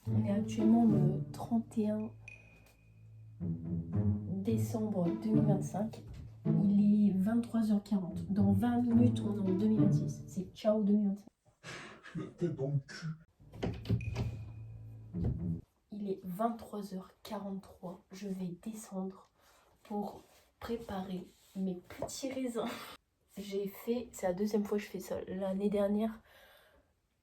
On est actuellement le 31 décembre 2025. Il est 23h40. Dans 20 minutes, on est en 2026. C'est ciao 2025. Je la tête dans le cul. Il est 23h43. Je vais descendre pour préparer mes petits raisins. C'est la deuxième fois que je fais ça. L'année dernière,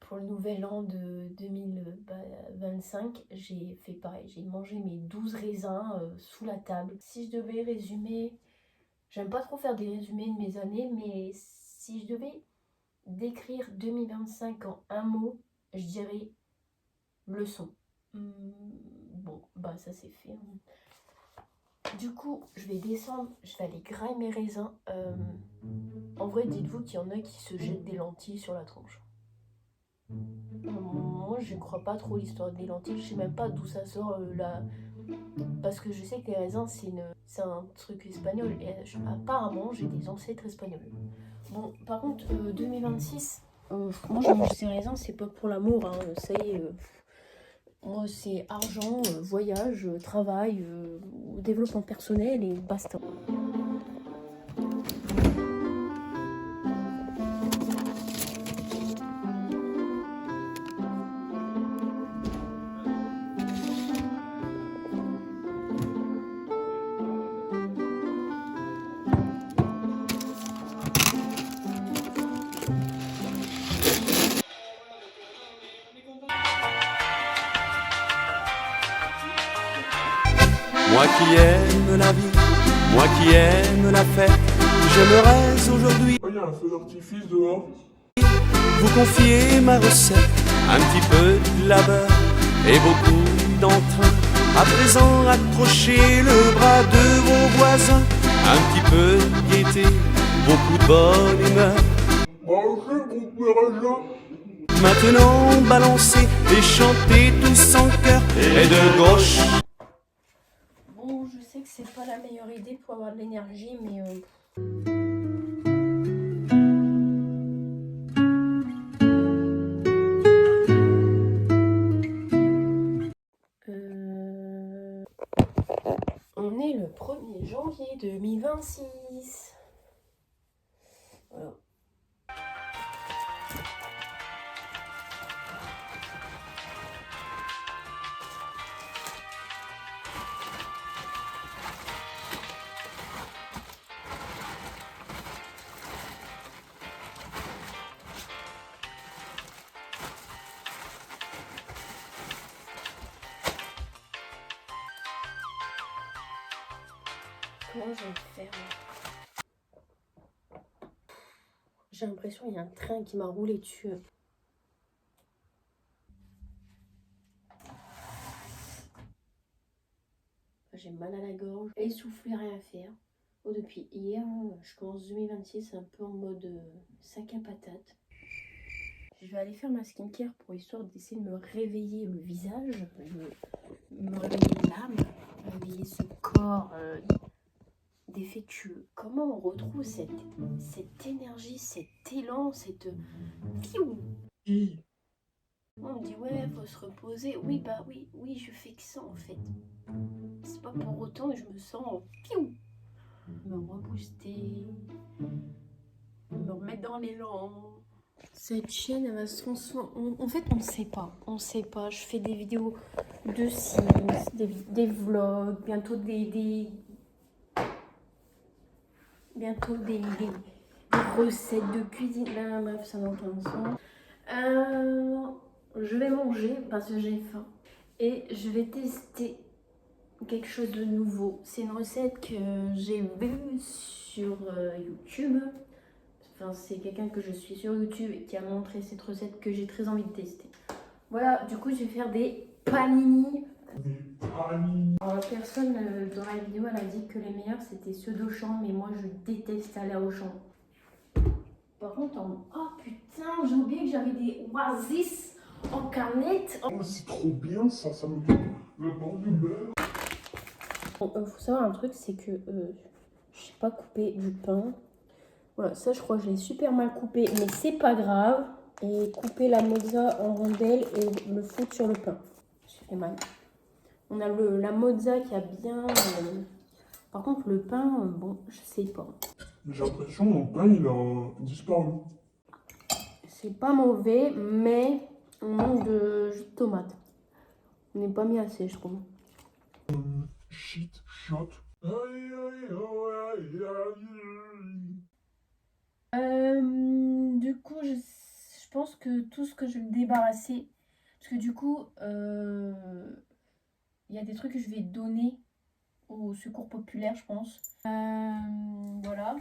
pour le nouvel an de 2025, j'ai fait pareil. J'ai mangé mes 12 raisins sous la table. Si je devais résumer, j'aime pas trop faire des résumés de mes années, mais si je devais décrire 2025 en un mot, je dirais leçon. Bon, bah ça c'est fait. Du coup, je vais descendre, je vais aller grailler mes raisins. En vrai, dites-vous qu'il y en a qui se jettent des lentilles sur la tronche. Moi, je crois pas trop l'histoire des lentilles. Je sais même pas d'où ça sort là. Parce que je sais que les raisins, c'est un truc espagnol. Et apparemment, j'ai des ancêtres espagnols. Bon, par contre, 2026, moi, je mange ces raisins, c'est pas pour l'amour. Hein, ça y est. Moi, c'est argent, voyage, travail, développement personnel et basta. Moi qui aime la vie, moi qui aime la fête, j'aimerais aujourd'hui Oh, il y a un feu d'artifice dehors. vous confier ma recette, un petit peu de labeur et beaucoup d'entrain. À présent, accrochez le bras de vos voisins, un petit peu de gaieté, beaucoup de bonne humeur. Mangez groupe Meraja. Maintenant, balancez et chantez tous en chœur et de gauche. Bon, je sais que c'est pas la meilleure idée pour avoir de l'énergie, mais on est le 1er janvier 2026. Voilà. Comment je vais le faire moi ? J'ai l'impression qu'il y a un train qui m'a roulé dessus. J'ai mal à la gorge, essoufflé, rien à faire. Oh, depuis hier, je commence 2026 un peu en mode sac à patate. Je vais aller faire ma skincare pour histoire d'essayer de me réveiller le visage, me réveiller l'âme, réveiller ce corps défectueux. Comment on retrouve cette énergie, cet élan, cette... On me dit ouais, faut se reposer. Oui, bah oui, je fais que ça en fait. C'est pas pour autant que je me sens me rebooster, me remettre dans l'élan. Cette chaîne, elle va se transformer. En fait, on ne sait pas. On ne sait pas. Je fais des vidéos de Sims, des vlogs, bientôt des recettes de cuisine. Bref, ça n'a aucun sens. Je vais manger parce que j'ai faim. Et je vais tester quelque chose de nouveau. C'est une recette que j'ai vue sur YouTube. Enfin, c'est quelqu'un que je suis sur YouTube et qui a montré cette recette que j'ai très envie de tester. Voilà, du coup, je vais faire des panini. Alors, la personne dans la vidéo, elle a dit que les meilleurs c'était ceux d'Auchan, mais moi je déteste aller à Auchan. Par contre, oh putain, j'ai oublié que j'avais des Oasis en canette. Oh, mais c'est trop bien ça, ça me donne le bord du beurre. Bon, faut savoir un truc, c'est que je sais pas couper du pain. Voilà, ça je crois que je l'ai super mal coupé, mais c'est pas grave. Et couper la mozza en rondelles et le foutre sur le pain. J'ai fait mal. On a la mozza qui a bien... Par contre, le pain, bon, je sais pas. J'ai l'impression que mon pain, il a disparu. C'est pas mauvais, mais on manque de jus de tomate. On n'est pas mis assez, je trouve. Shit, shot. Aïe, aïe, aïe, aïe. Du coup, je pense que tout ce que je vais me débarrasser, parce que du coup, il y a des trucs que je vais donner au secours populaire, je pense. Voilà.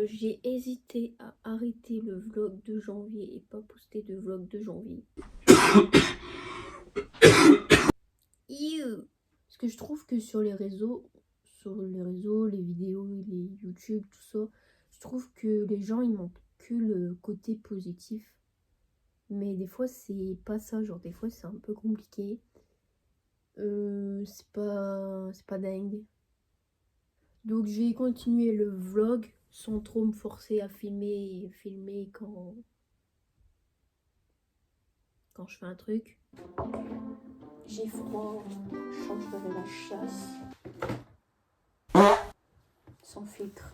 J'ai hésité à arrêter le vlog de janvier et pas poster de vlog de janvier. Parce que je trouve que sur les réseaux, les vidéos, les YouTube, tout ça, je trouve que les gens, ils manquent que le côté positif. Mais des fois, c'est pas ça. Genre, des fois, c'est un peu compliqué. C'est pas dingue. Donc, je vais continuer le vlog sans trop me forcer à filmer quand je fais un truc. J'ai froid, je changerai la chasse. Sans filtre.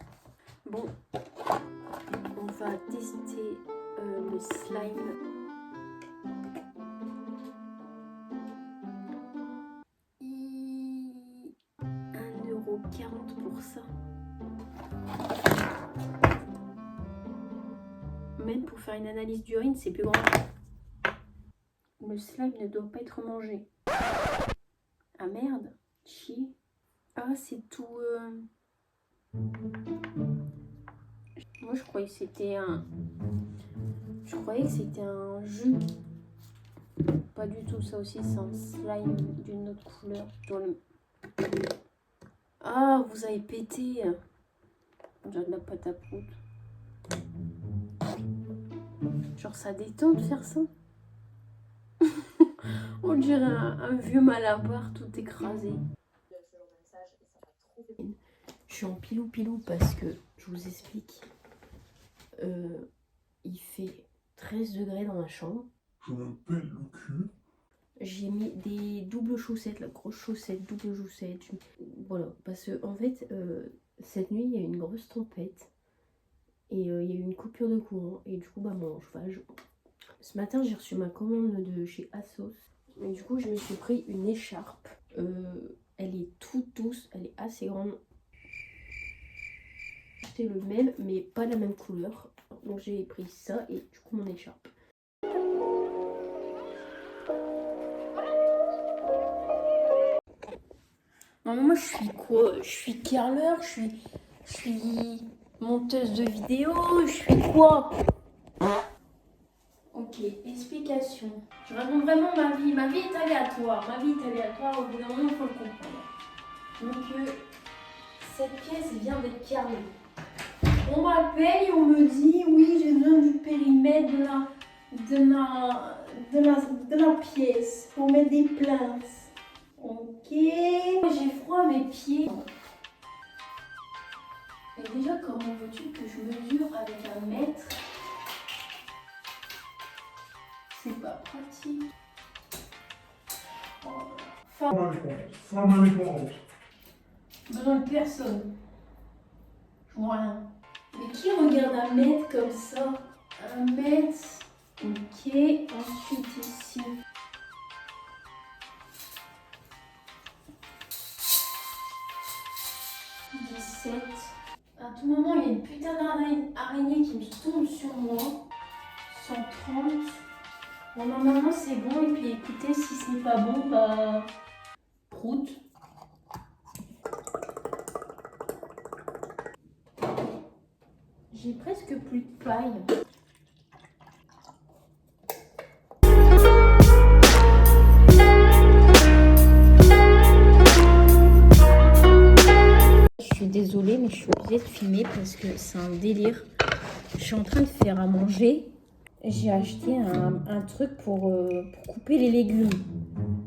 Bon, on va tester le slime. Et 1,40 € pour ça. Même pour faire une analyse d'urine, c'est plus grand. Le slime ne doit pas être mangé. Ah merde, chier. Ah, c'est tout... Moi, je croyais que c'était un... jus. Pas du tout, ça aussi, c'est un slime d'une autre couleur. Ah, vous avez pété. On dirait de la pâte à prout. Genre, ça détend de faire ça. On dirait un vieux malabar tout écrasé. Je suis en pilou parce que, je vous explique, il fait 13 degrés dans ma chambre. Je me pèle le cul. J'ai mis des doubles chaussettes, la grosse chaussette, double chaussette. Voilà, parce que en fait, cette nuit, il y a eu une grosse tempête. Et il y a eu une coupure de courant. Et du coup, bah, mon cheval... Ce matin, j'ai reçu ma commande de chez Asos. Et du coup, je me suis pris une écharpe. Elle est toute douce, elle est assez grande. C'est le même, mais pas la même couleur. Donc j'ai pris ça et du coup mon écharpe. Non, moi je suis quoi? Je suis curleur, je suis monteuse de vidéos, je suis quoi? Ok, explication. Je raconte vraiment ma vie. Ma vie est aléatoire. Au bout d'un moment, il faut le comprendre. Donc, cette pièce vient d'être carrée. On m'appelle et on me dit, oui, j'ai besoin du périmètre de la pièce pour mettre des plaintes. Ok. J'ai froid à mes pieds. Et déjà, comment veux-tu que je mesure avec un mètre? C'est pas pratique. Femme indépendante. Besoin de personne. Je vois rien. Mais qui regarde un mètre comme ça? Un mètre. Ok. Ensuite ici. À tout moment, il y a une putain d'araignée qui me tombe sur moi. 130. Bon, normalement, c'est bon. Et puis, écoutez, si ce n'est pas bon, bah... prout. J'ai presque plus de paille. Je suis désolée, mais je suis obligée de filmer parce que c'est un délire. Je suis en train de faire à manger. J'ai acheté un truc pour couper les légumes.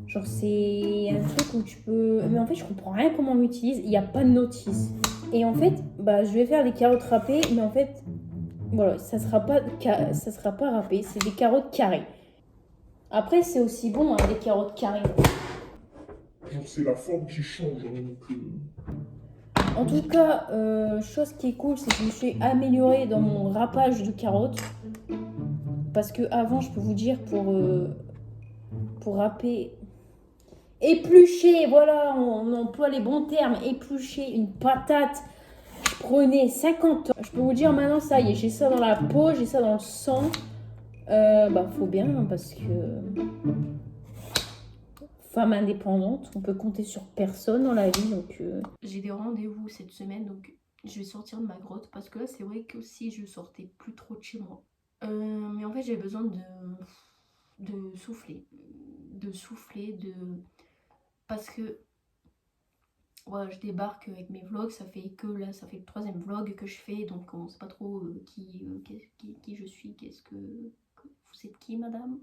Genre, c'est un truc où tu peux... Mais en fait, je comprends rien comment on l'utilise. Il n'y a pas de notice. Et en fait, bah, je vais faire des carottes râpées. Mais en fait, voilà, ça sera pas râpé. C'est des carottes carrées. Après, c'est aussi bon, hein, des carottes carrées. Genre, c'est la forme qui change. Hein, donc, En tout cas, chose qui est cool, c'est que je me suis améliorée dans mon râpage de carottes. Parce que avant, je peux vous dire, pour râper, éplucher, voilà, on emploie les bons termes, éplucher une patate, je prenais 50 ans. Je peux vous dire maintenant, ça y est, j'ai ça dans la peau, j'ai ça dans le sang. Faut bien, hein, parce que femme indépendante, on peut compter sur personne dans la vie, donc j'ai des rendez-vous cette semaine, donc je vais sortir de ma grotte, parce que là, c'est vrai que aussi je sortais plus trop de chez moi. Mais en fait, j'ai besoin de souffler, parce que voilà, je débarque avec mes vlogs, ça fait que là, ça fait le 3e vlog que je fais, donc on sait pas trop qui je suis, vous êtes qui, madame?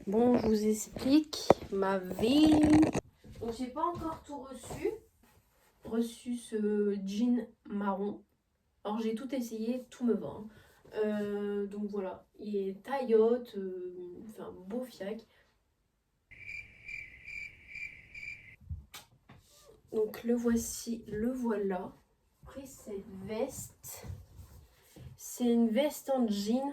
Bon, je vous explique ma vie. Donc, j'ai pas encore tout reçu ce jean marron. Alors, j'ai tout essayé, tout me va. Donc voilà, il est taillotte, enfin beau fiac. Donc le voici, le voilà. Après cette veste, c'est une veste en jean.